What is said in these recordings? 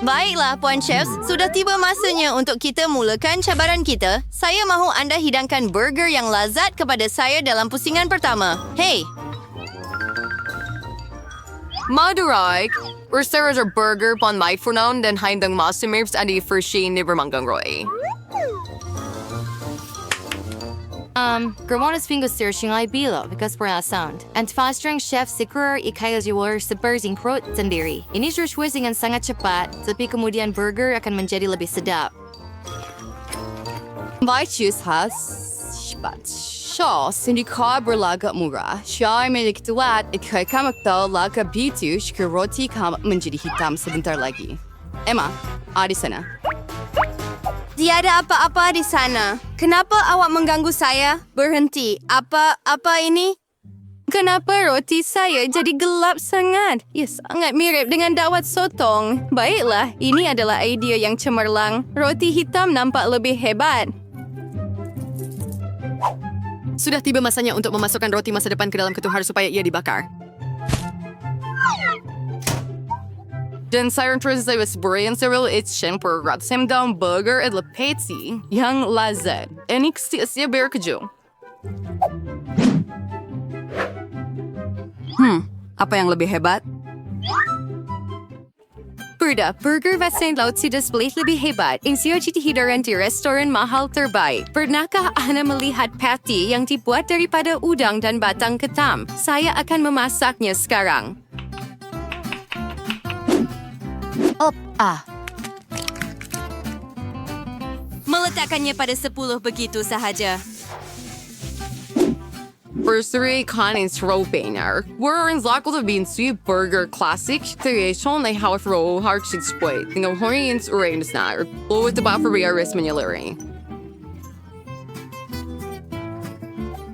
Baiklah, Puan Chefs. Sudah tiba masanya untuk kita mulakan cabaran kita. Saya mahu anda hidangkan burger yang lazat kepada saya dalam pusingan pertama. Hey! Madurai, reserve burger pon microphone dan handang mastermips adi verschieden ni bermanggang roy. Gramonas fingers searching ay bilo because for a sound. And fostering chef sikur ikaya jiwar sa bersing krot sendiri. Ini swishing ang sangat cepat, tapi kemudian burger akan menjadi lebih sedap. Vicious has sauce hindi ka berlagak murah. Siya ay may liktuat ikay kamaktal laga bitu shika roti ka menjadi hitam sebentar lagi. Emma, adi sana. Tiada apa-apa di sana. Kenapa awak mengganggu saya? Berhenti. Apa ini? Kenapa roti saya jadi gelap sangat? Ya, sangat mirip dengan dawat sotong. Baiklah, ini adalah idea yang cemerlang. Roti hitam nampak lebih hebat. Sudah tiba masanya untuk memasukkan roti masa depan ke dalam ketuhar supaya ia dibakar. Dan sayur terus saya berikan serial itchen per ratsem daun burger at lepeti yang lazat. Enik siya berkeju. Apa yang lebih hebat? Berda, burger vasen laut si display lebih hebat. Insio hidaran di restoran mahal terbaik. Pernahkah Anda melihat patty yang dibuat daripada udang dan batang ketam? Saya akan memasaknya sekarang. Meletakkannya pada 10 begitu sahaja. Bursary Connie's Ropener. Warren's local to bean sweet burger classic. Creation ay hawak roll heart should split. Tingaw horians uranus na. Blow with the buffery aris manulari.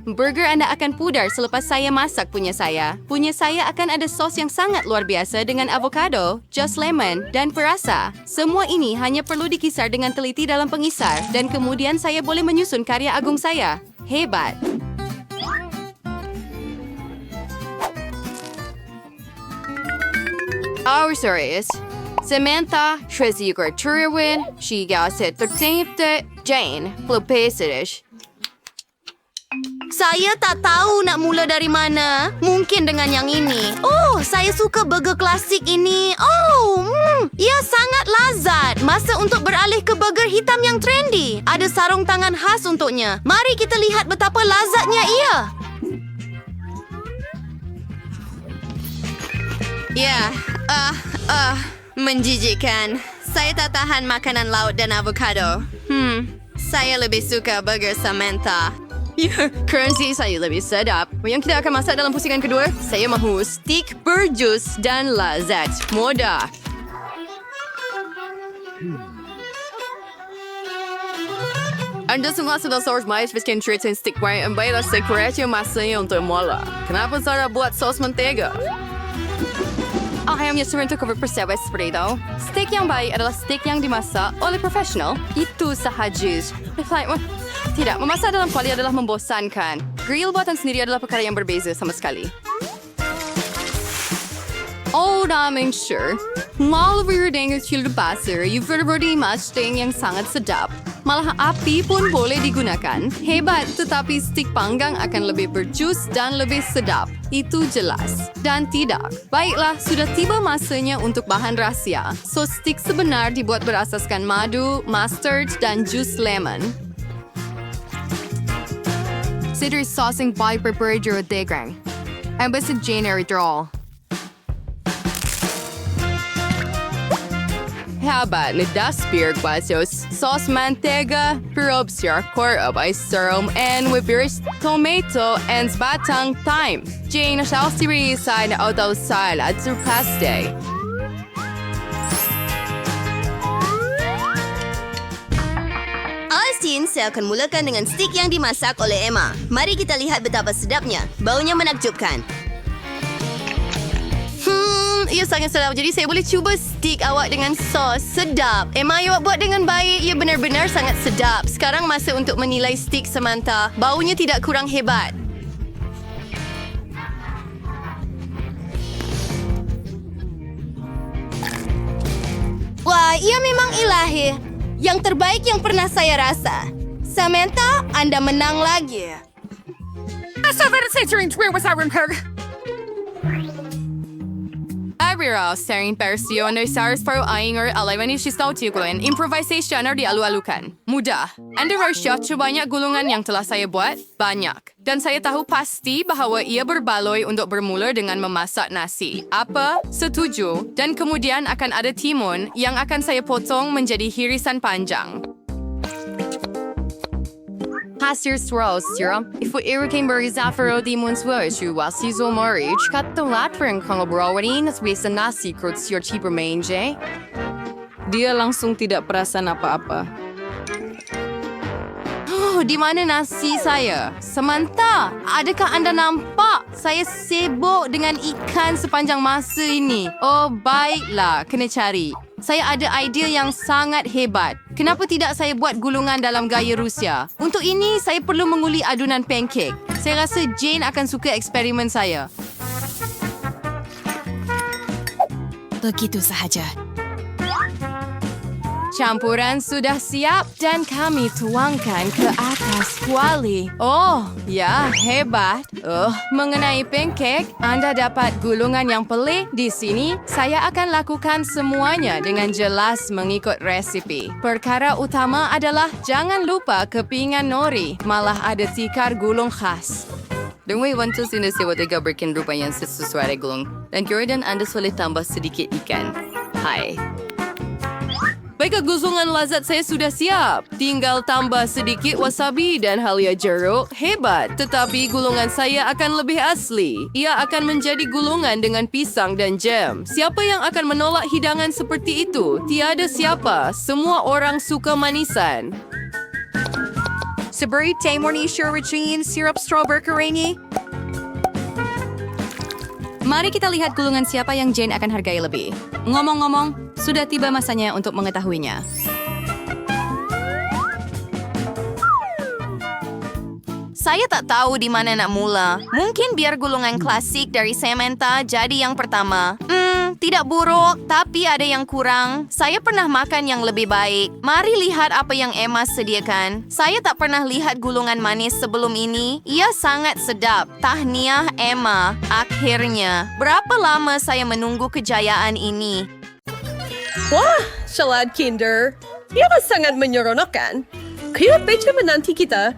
Burger Anda akan pudar selepas saya masak punya saya. Punya saya akan ada sos yang sangat luar biasa dengan avocado, jus lemon, dan perasa. Semua ini hanya perlu dikisar dengan teliti dalam pengisar dan kemudian saya boleh menyusun karya agung saya. Hebat! Oh, serious. Samantha, Tracy Gertrude, she got it 13th Jane, Flopesidish. Saya tak tahu nak mula dari mana. Mungkin dengan yang ini. Oh, saya suka burger klasik ini. Ia sangat lazat. Masa untuk beralih ke burger hitam yang trendy. Ada sarung tangan khas untuknya. Mari kita lihat betapa lazatnya ia. Menjijikkan. Saya tak tahan makanan laut dan avocado. Saya lebih suka burger Samantha. Ya, currency saya lebih sedap. Yang kita akan masak dalam pusingan kedua, saya mahu steak berjus dan lazat. Mudah. Anda semua sudah sos mais bikin treat and stick wine and bayar sekuriti masanya untuk mula. Kenapa saya buat sos mentega? Ayamnya sebentuk berpersewes seperti itu. Steak yang baik adalah steak yang dimasak oleh profesional. Itu sahaja. Tidak, memasak dalam kuali adalah membosankan. Grill buatan sendiri adalah perkara yang berbeza sama sekali. Oh, namin sure. Melalui dengan chili pasir, you berarti masting yang sangat sedap. Malah api pun boleh digunakan. Hebat, tetapi stik panggang akan lebih berjus dan lebih sedap. Itu jelas. Dan tidak. Baiklah, sudah tiba masanya untuk bahan rahsia. Sos stik sebenar dibuat berasaskan madu, mustard, dan jus lemon. Consider saucing by preparator degrang. Ang basta Jane draw. Haba ni daspir guasos, sauce mantega, pirob sirkor of ice serum, and with tomato and batang thyme. Jane shall series side out of salad surpaste. Saya akan mulakan dengan stik yang dimasak oleh Emma. Mari kita lihat betapa sedapnya. Baunya menakjubkan. Ia sangat sedap. Jadi saya boleh cuba stik awak dengan sos. Sedap. Emma, awak buat dengan baik. Ia benar-benar sangat sedap. Sekarang masa untuk menilai stik Samantha. Baunya tidak kurang hebat. Wah, ia memang ilahi. Yang terbaik yang pernah saya rasa. Samantha, Anda menang lagi. Abira, sering persio no SARS pro ainger alawani sistau tikulen improvisation di alu-alukan. Mudah. Anda harus banyak gulungan yang telah saya buat? Banyak. Dan saya tahu pasti bahawa ia berbaloi untuk bermula dengan memasak nasi. Apa? Setuju. Dan kemudian akan ada timun yang akan saya potong menjadi hirisan panjang. Pasir Swirls, Sira. If we ever came by Zafiro Demons Wish, you was Sizo Marriage, cut the latring kong obrawin, as we sa nasi kurts your cheaper mange. Dia langsung tidak perasan apa-apa. Oh, di mana nasi saya? Samantha, adakah Anda nampak? Saya sibuk dengan ikan sepanjang masa ini. Oh, baiklah, kena cari. Saya ada idea yang sangat hebat. Kenapa tidak saya buat gulungan dalam gaya Rusia? Untuk ini, saya perlu menguli adunan pancake. Saya rasa Jane akan suka eksperimen saya. Begitu sahaja. Campuran sudah siap dan kami tuangkan ke atas kuali. Oh, ya, hebat. Mengenai pancake, Anda dapat gulungan yang pelik di sini. Saya akan lakukan semuanya dengan jelas mengikut resipi. Perkara utama adalah jangan lupa kepingan nori. Malah ada tikar gulung khas. Dan we want to sinisiwa tiga berkin rupa yang sesuai gulung. Dan Jordan Anda boleh tambah sedikit ikan. Hai. Baiklah, gulungan lazat saya sudah siap. Tinggal tambah sedikit wasabi dan halia jeruk. Hebat. Tetapi gulungan saya akan lebih asli. Ia akan menjadi gulungan dengan pisang dan jam. Siapa yang akan menolak hidangan seperti itu? Tiada siapa. Semua orang suka manisan. Saburi Timor ni Sherwichin Syrup Strawberry Karenyi. Mari kita lihat gulungan siapa yang Jane akan hargai lebih. Ngomong-ngomong, sudah tiba masanya untuk mengetahuinya. Saya tak tahu di mana nak mula. Mungkin biar gulungan klasik dari Samantha jadi yang pertama. Tidak buruk, tapi ada yang kurang. Saya pernah makan yang lebih baik. Mari lihat apa yang Emma sediakan. Saya tak pernah lihat gulungan manis sebelum ini. Ia sangat sedap. Tahniah, Emma. Akhirnya. Berapa lama saya menunggu kejayaan ini? Wah, salad Kinder. Ia sangat menyeronokkan. Kira baca menanti kita.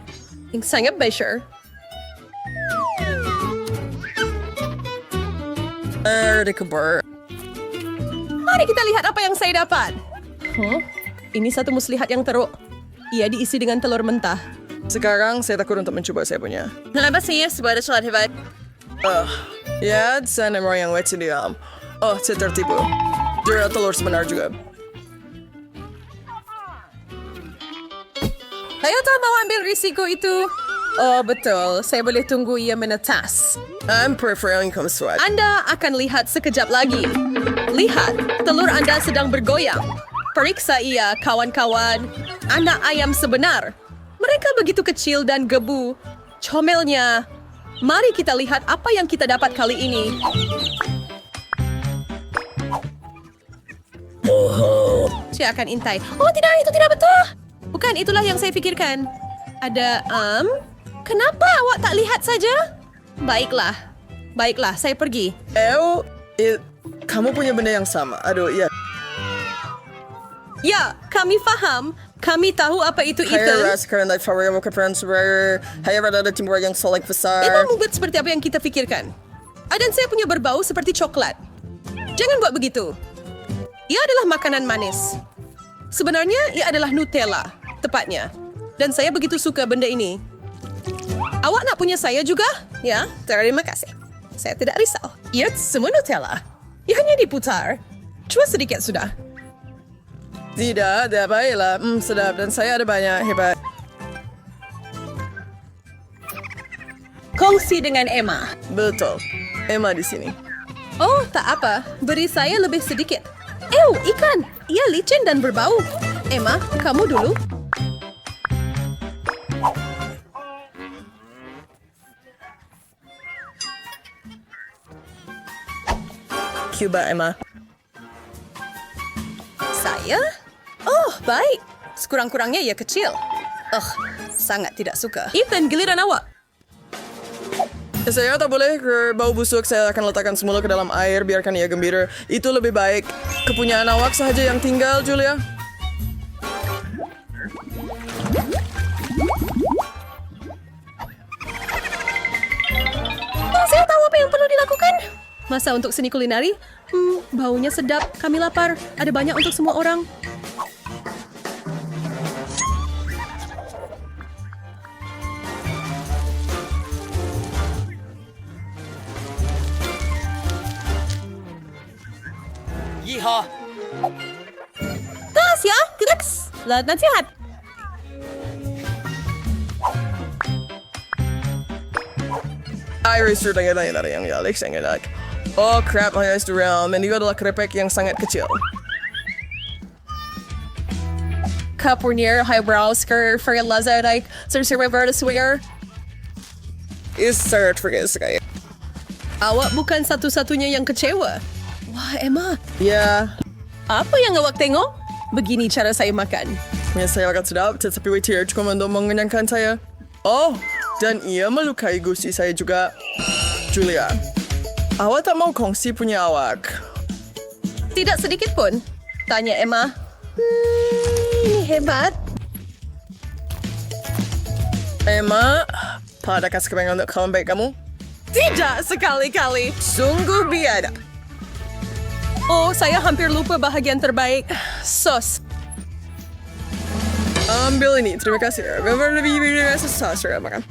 Yang sangat besar. Mari kita lihat apa yang saya dapat. Ini satu muslihat yang teruk. Ia diisi dengan telur mentah. Sekarang saya takut untuk mencoba saya punya. Kenapa sih sebuah salad hebat? Ya, sana orang yang wet diam. Oh, saya tertipu. Dia telur sebenar juga. Ayo tak mau ambil risiko itu? Oh, betul. Saya boleh tunggu ia menetas. I'm preferring kamu sweat. Anda akan lihat sekejap lagi. Lihat, telur Anda sedang bergoyang. Periksa ia, kawan-kawan. Anak ayam sebenar. Mereka begitu kecil dan gebu. Comelnya. Mari kita lihat apa yang kita dapat kali ini. Saya akan intai. Oh tidak, itu tidak betul. Bukan, itulah yang saya pikirkan. Ada, kenapa awak tak lihat saja? Baiklah. Baiklah, saya pergi. Kamu punya benda yang sama. Aduh, ya. Ya, kami faham. Kami tahu apa itu. Saya rasa karena favorit mau conference saya ada timur yang solid besar. Itu membuat seperti apa yang kita pikirkan. Dan saya punya berbau seperti coklat. Jangan buat begitu. Ia adalah makanan manis. Sebenarnya, ia adalah Nutella, tepatnya. Dan saya begitu suka benda ini. Awak nak punya saya juga? Ya, terima kasih. Saya tidak risau. Ia semua Nutella. Ia hanya diputar. Cuma sedikit sudah. Tidak, baiklah. Sedap dan saya ada banyak. Hebat. Kongsi dengan Emma. Betul. Emma di sini. Oh, tak apa. Beri saya lebih sedikit. Ikan. Ia licin dan berbau. Emma, kamu dulu. Cuba, Emma. Saya? Oh, baik. Sekurang-kurangnya ia kecil. Sangat tidak suka. Ethan, giliran awak. Saya tak boleh bau busuk. Saya akan letakkan semula ke dalam air. Biarkan ia gembira. Itu lebih baik. Kepunyaan awak sahaja yang tinggal, Julia. Saya tahu apa yang perlu dilakukan. Masa untuk seni kulinari? Baunya sedap. Kami lapar. Ada banyak untuk semua orang. Tas ya, Kreks. Lahat nasihat. Iris sudah yang yalik sangat enak. Oh crap, hanya itu realm. Dan itu adalah keripik yang sangat kecil. Kapurnier, highbrow, skirt, very lazadike, server swinger. Is sangat freaking sekali. Awak bukan satu-satunya yang kecewa. Wah, Emma. Ya, Apa yang awak tengok? Begini cara saya makan. saya akan sedap, tetapi waiter cukup untuk mengenyangkan saya. Oh, dan ia melukai gusi saya juga. Julia, awak tak mau kongsi punya awak. Tidak sedikit pun. Tanya Emma. Ini hebat. Emma, adakah sekarang untuk kawan baik kamu? Tidak sekali-kali. Sungguh biada. Oh, saya hampir lupa bahagian terbaik. Sos. Ambil ini, terima kasih. Lebih rasa sos makan.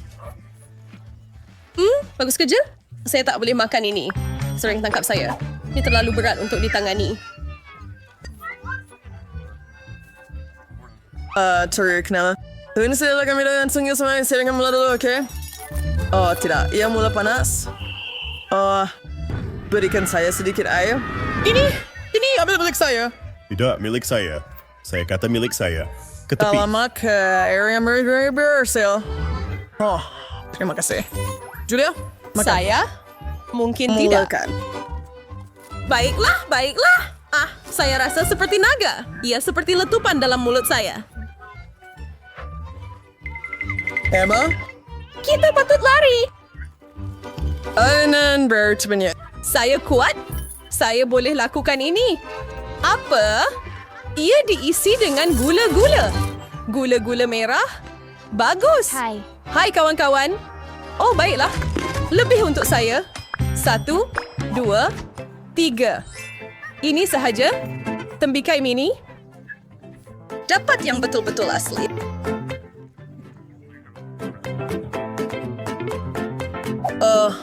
Bagus kerja. Saya tak boleh makan ini. Sering tangkap saya. Ini terlalu berat untuk ditangani. Sorry, kenapa? Ini saya akan minta langsung ya sama saya akan mula dulu, oke? Oh, tidak. Ia mula panas. Berikan saya sedikit air. Ini ambil milik saya. Tidak, milik saya. Saya kata milik saya. Ke tepi. Alamak ke air yang berhasil. Oh, terima kasih. Julia, makan. Saya? Mungkin tidak. Mulakan. Baiklah. Saya rasa seperti naga. Ia seperti letupan dalam mulut saya. Emma, Kita patut lari. anan bertanya. Saya kuat. Saya boleh lakukan ini. Apa? Ia diisi dengan gula-gula. Gula-gula merah? Bagus. Hai kawan-kawan. Oh, baiklah. Lebih untuk saya. 1, 2, 3. Ini sahaja. Tembikai mini. Dapat yang betul-betul asli.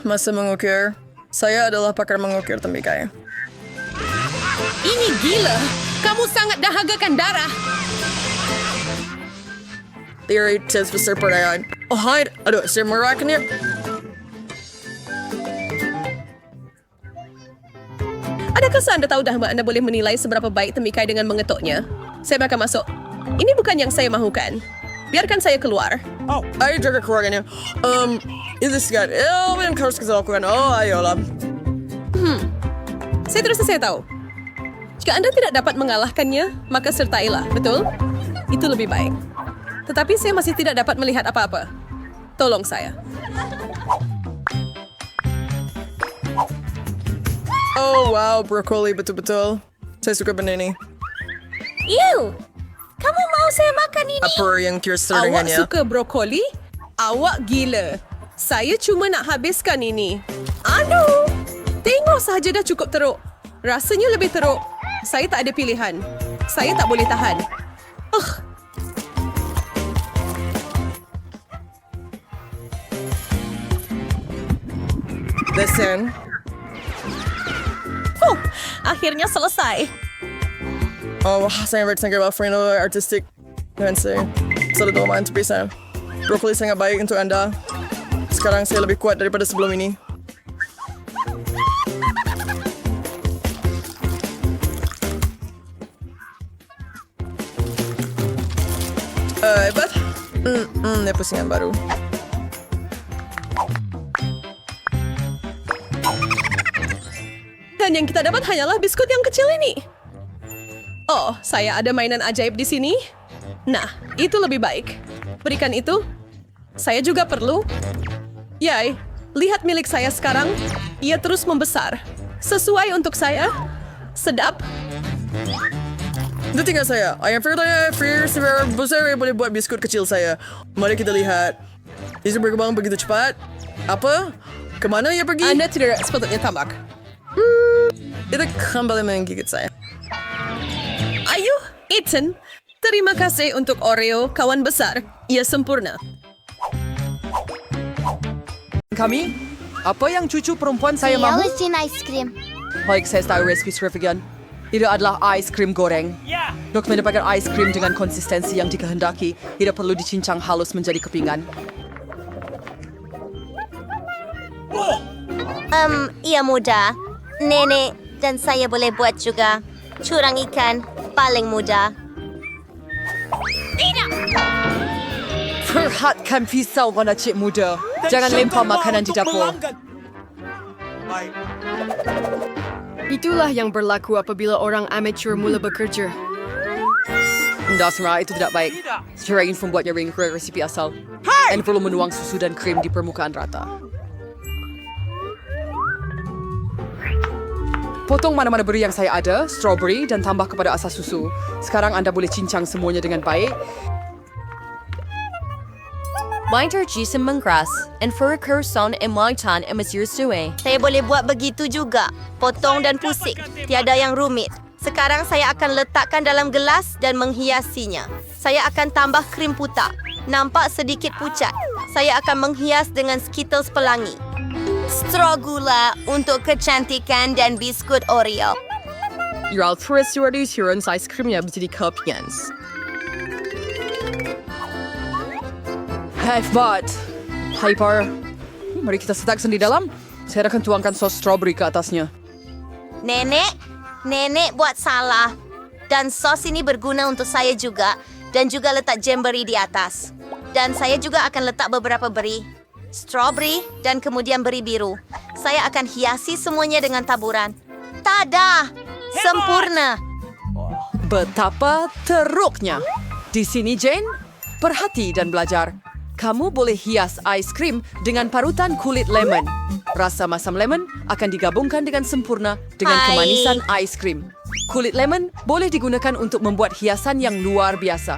Masa mengukir. Saya adalah pakar mengukir tembikai. Ini gila. Kamu sangat dahagakan darah. Theory tes besar perdayaan. Oh, hide. Aduh, saya merakannya. Adakah Anda tahu dah Anda boleh menilai seberapa baik tembikai dengan mengetuknya? Saya akan masuk. Ini bukan yang saya mahukan. Biarkan saya keluar. Oh, ayo jaga keluarganya. Ini sekat. Yang harus kita lakukan. Oh, ayolah. Saya terus saya tahu. Jika Anda tidak dapat mengalahkannya, maka sertailah, betul? Itu lebih baik. Tetapi saya masih tidak dapat melihat apa-apa. Tolong saya. Oh, wow, brokoli betul-betul. Saya suka benda ini. Ew! Kamu mau saya makan ini? Apa yang kira-kira Awak dengannya? suka brokoli? Awak gila. Saya cuma nak habiskan ini. Aduh! Tengok sahaja dah cukup teruk. Rasanya lebih teruk. Saya tak ada pilihan. Saya tak boleh tahan. Listen. Akhirnya selesai. Oh, saya bertengkar about friend artistik. Dengan saya. Sudah doa untuk bisa. Brokoli sangat baik untuk Anda. Sekarang saya lebih kuat daripada sebelum ini. Hebat. Ini pusingan baru. Dan yang kita dapat hanyalah biskut yang kecil ini. Oh, saya ada mainan ajaib di sini. Nah, itu lebih baik. Berikan itu. Saya juga perlu. Yay, lihat milik saya sekarang. Ia terus membesar. Sesuai untuk saya. Sedap. Itu tinggal saya. Ayam Fair besar yang boleh buat biskut kecil saya. Mari kita lihat. Ia berkembang begitu cepat. Apa? Kemana ia pergi? Anda tidak sepatutnya tamak. Itu kembali menggigit saya. Ayo, Ethan. Terima kasih untuk Oreo, kawan besar. Ia sempurna. Kami? Apa yang cucu perempuan saya mahu? ice cream. Baik, saya tahu resipi vegan. Itu adalah ais krim goreng. Untuk mendapatkan ais krim dengan konsistensi yang dikehendaki, tidak perlu dicincang halus menjadi kepingan. Ia mudah. Nenek dan saya boleh buat juga. Curang ikan, paling mudah. Perhatkan pisau warna cik muda. Jangan lempar makanan di dapur. Itulah yang berlaku apabila orang amatur mula bekerja. Dasar itu tidak baik. Cara ingin membuatnya ring ke resipi asal. Dan perlu menuang susu dan krim di permukaan rata. Potong mana-mana beri yang saya ada, strawberry dan tambah kepada asas susu. Sekarang anda boleh cincang semuanya dengan baik. Binder jisim mengkeras, and furkerson emaitan emasir sue. Saya boleh buat begitu juga. Potong dan pusing. Tiada yang rumit. Sekarang saya akan letakkan dalam gelas dan menghiasinya. Saya akan tambah krim putar. Nampak sedikit pucat. Saya akan menghias dengan Skittles pelangi. Straw gula untuk kecantikan dan biskut Oreo. Your altruist stewardess Huron's ice creamnya menjadi kopians. Hebat. Hyper. Mari kita setakkan di dalam. Saya akan tuangkan sos strawberry ke atasnya. Nenek buat salah. Dan sos ini berguna untuk saya juga. Dan juga letak jamberi di atas. Dan saya juga akan letak beberapa beri. Strawberry dan kemudian beri biru. Saya akan hiasi semuanya dengan taburan. Tada! Sempurna! Betapa teruknya. Di sini, Jane, perhati dan belajar. Kamu boleh hias ais krim dengan parutan kulit lemon. Rasa masam lemon akan digabungkan dengan sempurna dengan kemanisan ais krim. Kulit lemon boleh digunakan untuk membuat hiasan yang luar biasa.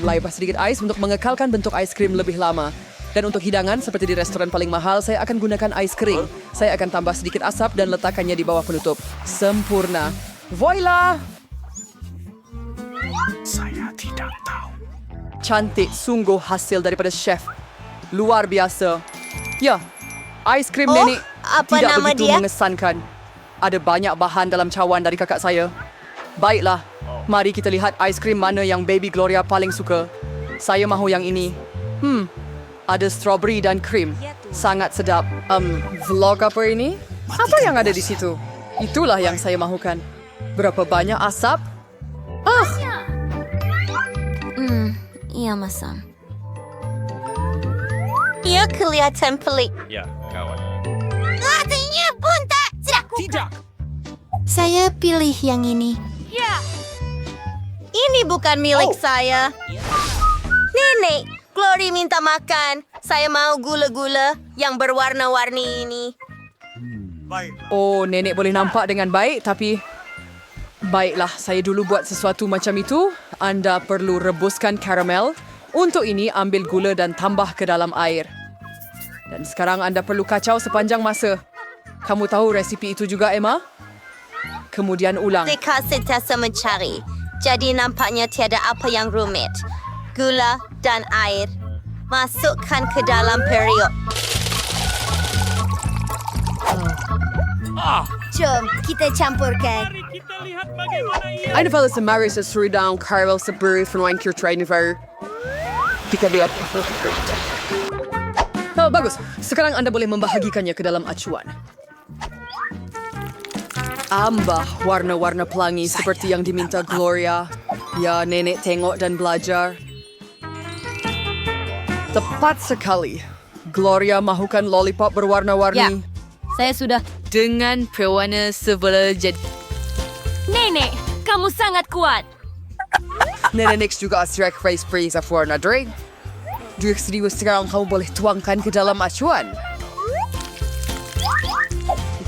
Melipah sedikit ais untuk mengekalkan bentuk ais krim lebih lama. Dan untuk hidangan, seperti di restoran paling mahal, saya akan gunakan ais kering. Saya akan tambah sedikit asap dan letakkannya di bawah penutup. Sempurna. Voila! Saya tidak tahu. Cantik sungguh hasil daripada chef. Luar biasa. Ya, ais krim nenek apa tidak nama begitu dia? mengesankan. Ada banyak bahan dalam cawan dari kakak saya. Baiklah, mari kita lihat ais krim mana yang Baby Gloria paling suka. Saya mahu yang ini. Ada strawberry dan krim. Sangat sedap. Vlog apa ini? Apa yang ada di situ? Itulah yang saya mahukan. Berapa banyak asap? Ia masam. Ia kelihatan pelik. Ya, kawan. Artinya pun tak tidak. Saya pilih yang ini. Ini bukan milik saya. Nenek, Glory minta makan. Saya mau gula-gula yang berwarna-warni ini. Oh, nenek boleh nampak dengan baik, tapi... Baiklah, saya dulu buat sesuatu macam itu. Anda perlu rebuskan karamel. Untuk ini, ambil gula dan tambah ke dalam air. Dan sekarang anda perlu kacau sepanjang masa. Kamu tahu resipi itu juga, Emma? Kemudian ulang. Jika sentiasa mencari, jadi nampaknya tiada apa yang rumit. Gula dan air. Masukkan ke dalam periuk. Jom, kita campurkan. Eine Fall sa Maris sa Suriname, Carvel sa Burry van Wanker Trainiver. Kita lihat. Oh, bagus. Sekarang anda boleh membahagikannya ke dalam acuan. Ambah warna-warna pelangi seperti yang diminta Gloria. Ya, nenek tengok dan belajar. Tepat sekali. Gloria mahukan lollipop berwarna-warni. Saya sudah. Dengan pewarna sebelah jadi. Nenek, kamu sangat kuat. Nenek juga strike face free sa warna drink. Drink serius sekarang kamu boleh tuangkan ke dalam acuan.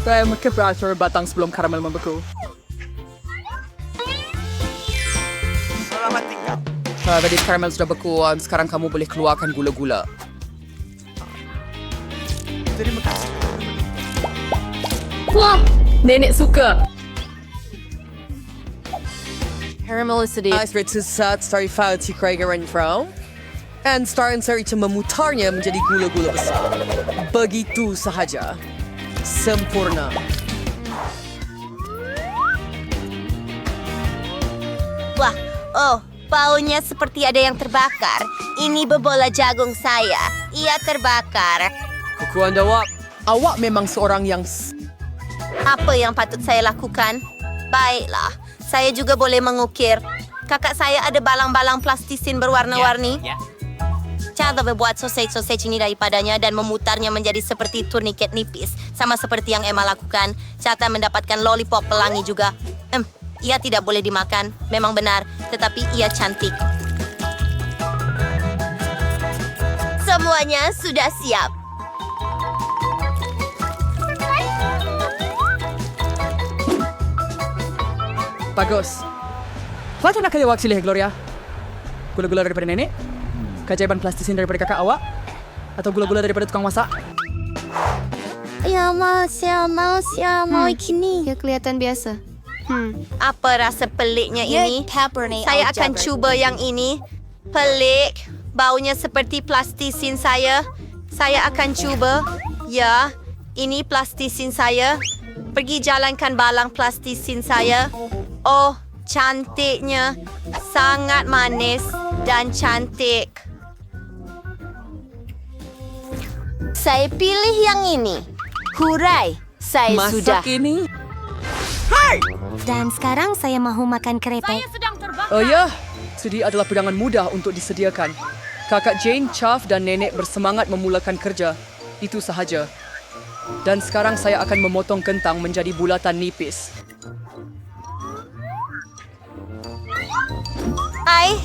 Saya mengkeperatur batang sebelum karamel membeku. Jadi karamel sudah beku, sekarang kamu boleh keluarkan gula-gula. Wah, nenek suka. Caramel sedikit. Ice red sesat story file si Kriegerin Frau. And Star Search memutarnya menjadi gula-gula besar. Begitu sahaja. Sempurna. Wah, oh, baunya seperti ada yang terbakar. Ini bebola jagung saya. Ia terbakar. Kuku anda, Wak. Awak memang seorang yang... Apa yang patut saya lakukan? Baiklah, saya juga boleh mengukir. Kakak saya ada balang-balang plastisin berwarna-warni. Cara membuat sausage ini daripadanya dan memutarnya menjadi seperti turniket nipis. Sama seperti yang Emma lakukan. Cara mendapatkan lollipop pelangi juga. Ia tidak boleh dimakan, memang benar. Tetapi ia cantik. Semuanya sudah siap. Bagus. Apa nak kaya awak silih, Gloria? Gula-gula daripada nenek? Keajaiban plastisin daripada kakak awak? Atau gula-gula daripada tukang masak? Ya, mau kini. Ya kelihatan biasa. Apa rasa peliknya ini? Saya akan cuba yang ini. Pelik. Baunya seperti plastisin saya. Saya akan cuba. Ya, ini plastisin saya. Pergi jalankan balang plastisin saya. Oh, cantiknya. Sangat manis dan cantik. Saya pilih yang ini. Hurai, saya sudah. Masak ini? Dan sekarang saya mahu makan kerepek. Oh ya, sudi adalah pedangan mudah untuk disediakan. Kakak Jane, Chaff dan nenek bersemangat memulakan kerja. Itu sahaja. Dan sekarang saya akan memotong kentang menjadi bulatan nipis.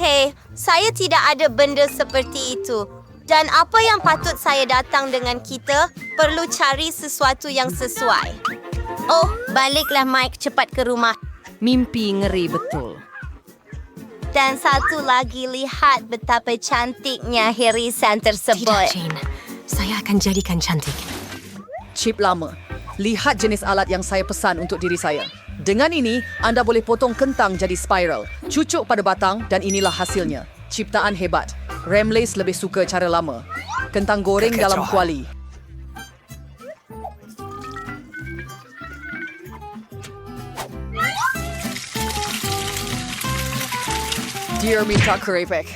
Hei, saya tidak ada benda seperti itu. Dan apa yang patut saya datang dengan kita, perlu cari sesuatu yang sesuai. Oh, baliklah Mike cepat ke rumah. Mimpi ngeri betul. Dan satu lagi, lihat betapa cantiknya hirisan tersebut. Saya akan jadikan cantik. Chip lama. Lihat jenis alat yang saya pesan untuk diri saya. Dengan ini, anda boleh potong kentang jadi spiral, cucuk pada batang dan inilah hasilnya. Ciptaan hebat. Ramlace lebih suka cara lama. Kentang goreng dalam kuali. Dia minta kerepek.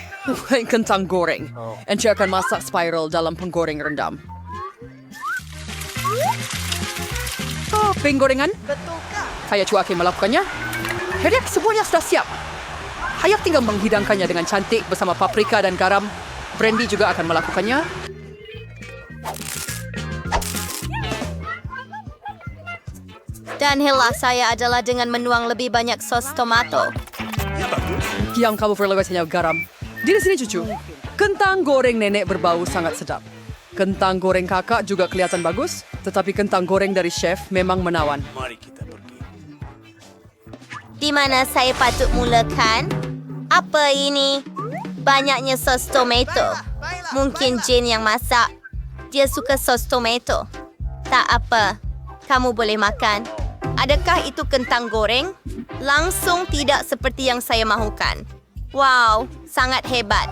Kentang goreng. Encik akan masak spiral dalam penggoreng rendam. Oh, penggorengan? Saya cuakin melakukannya. Hediak semuanya sudah siap. Hayat tinggal menghidangkannya dengan cantik bersama paprika dan garam. Brandy juga akan melakukannya. Dan helah saya adalah dengan menuang lebih banyak sos tomato. Yang kamu perlu hanya garam. Di sini cucu. Kentang goreng nenek berbau sangat sedap. Kentang goreng kakak juga kelihatan bagus. Tetapi kentang goreng dari chef memang menawan. Di mana saya patut mulakan? Apa ini? Banyaknya sos tomato. Mungkin Jane yang masak. Dia suka sos tomato. Tak apa. Kamu boleh makan. Adakah itu kentang goreng? Langsung tidak seperti yang saya mahukan. Wow, sangat hebat.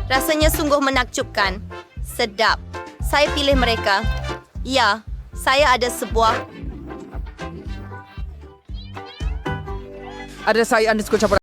Rasanya sungguh menakjubkan. Sedap. Saya pilih mereka. Ya, saya ada sebuah... Ada saya anda suka campur